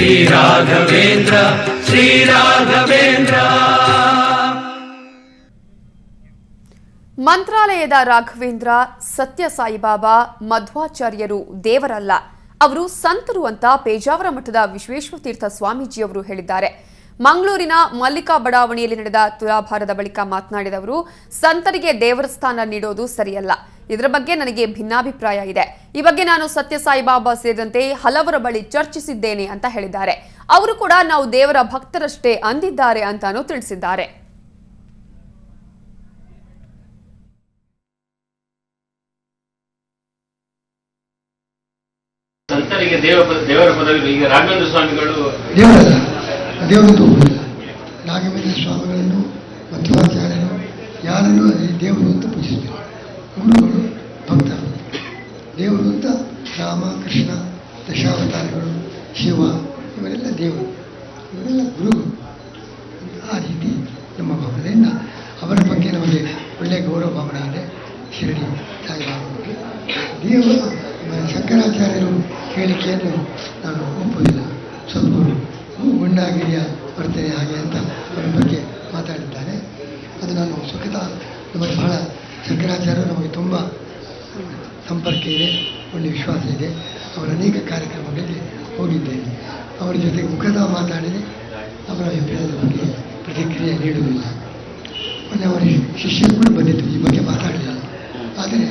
ಶ್ರೀ ರಾಘವೇಂದ್ರ ಶ್ರೀ ರಾಘವೇಂದ್ರ. ಮಂತ್ರಾಲಯದ ರಾಘವೇಂದ್ರ ಸತ್ಯ ಸಾಯಿಬಾಬಾ ಮಧ್ವಾಚಾರ್ಯರು ದೇವರಲ್ಲ, ಅವರು ಸಂತರು ಅಂತ ಪೇಜಾವರ ಮಠದ ವಿಶ್ವೇಶ್ವತೀರ್ಥ ಸ್ವಾಮೀಜಿಯವರು ಹೇಳಿದ್ದಾರೆ. ಮಂಗಳೂರಿನ ಮಲ್ಲಿಕಾ ಬಡಾವಣೆಯಲ್ಲಿ ನಡೆದ ತುಲಾಭಾರದ ಬಳಿಕ ಮಾತನಾಡಿದ ಅವರು, ಸಂತರಿಗೆ ದೇವರ ಸ್ಥಾನ ನೀಡೋದು ಸರಿಯಲ್ಲ, ಇದರ ಬಗ್ಗೆ ನನಗೆ ಭಿನ್ನಾಭಿಪ್ರಾಯ ಇದೆ. ಈ ಬಗ್ಗೆ ನಾನು ಸತ್ಯ ಸಾಯಿಬಾಬಾ ಸೇರಿದಂತೆ ಹಲವರ ಬಳಿ ಚರ್ಚಿಸಿದ್ದೇನೆ ಅಂತ ಹೇಳಿದ್ದಾರೆ. ಅವರು ಕೂಡ ನಾವು ದೇವರ ಭಕ್ತರಷ್ಟೇ ಅಂದಿದ್ದಾರೆ ಅಂತಾನೂ ತಿಳಿಸಿದ್ದಾರೆ. ಸಂತರಿಗೆ ದೇವರ ಪದವಿ ಈಗ ರಾಘವೇಂದ್ರ ಸ್ವಾಮಿಗಳು ದೇವರಲ್ಲ, ದೇವರು ರಾಘವೇಂದ್ರ ಸ್ವಾಮಿಗಳನ್ನು ಮಧ್ವಾಚಾರ್ಯರು ಯಾರನ್ನು ದೇವರು ಅಂತ ಪೂಜಿಸ್ತಾರೆ. ಗುರುಗಳು ಭಕ್ತರು, ದೇವರು ಅಂತ ರಾಮ ಕೃಷ್ಣ ದಶಾವತಾರಗಳು ಶಿವ ಇವರೆಲ್ಲ ದೇವರು, ಇವರೆಲ್ಲ ಗುರುಗಳು. ಆ ರೀತಿ ನಮ್ಮ ಭಾವನೆಯಿಂದ ಅವರ ಬಗ್ಗೆ ನಮಗೆ ಒಳ್ಳೆಯ ಗೌರವ ಭಾವನೆ ಇದೆ. ಶಿರಡಿ ಸಾಯಿಬಾಬಾ ಬಗ್ಗೆ ದೇವರು ಶಂಕರಾಚಾರ್ಯರು ಹೇಳಿಕೆಯನ್ನು ನಾನು ಒಪ್ಪುವುದಿಲ್ಲ. ಸ್ವಲ್ಪ ಗುಂಡಾಗಿರಿಯ ಬರ್ತೇನೆ ಹಾಗೆ ಅಂತ ಅವರ ಬಗ್ಗೆ ಮಾತಾಡಿದ್ದಾರೆ. ಅದು ನಾನು ಸುಖದ ನಮಗೆ ಬಹಳ ಶಂಕರಾಚಾರ್ಯರು ನಮಗೆ ತುಂಬ ಸಂಪರ್ಕ ಇದೆ, ಒಳ್ಳೆಯ ವಿಶ್ವಾಸ ಇದೆ. ಅವರ ಅನೇಕ ಕಾರ್ಯಕ್ರಮಗಳಿಗೆ ಹೋಗಿದ್ದೇನೆ. ಅವರ ಜೊತೆಗೆ ಮುಖದ ಮಾತಾಡಿದೆ. ಅವರ ಅಭಿಪ್ರಾಯದ ಬಗ್ಗೆ ಪ್ರತಿಕ್ರಿಯೆ ನೀಡುವುದಿಲ್ಲ. ಮೊನ್ನೆ ಅವರ ಶಿಷ್ಯರು ಕೂಡ ಬಂದಿದ್ದರು, ಈ ಬಗ್ಗೆ ಮಾತಾಡಲಿಲ್ಲ. ಆದರೆ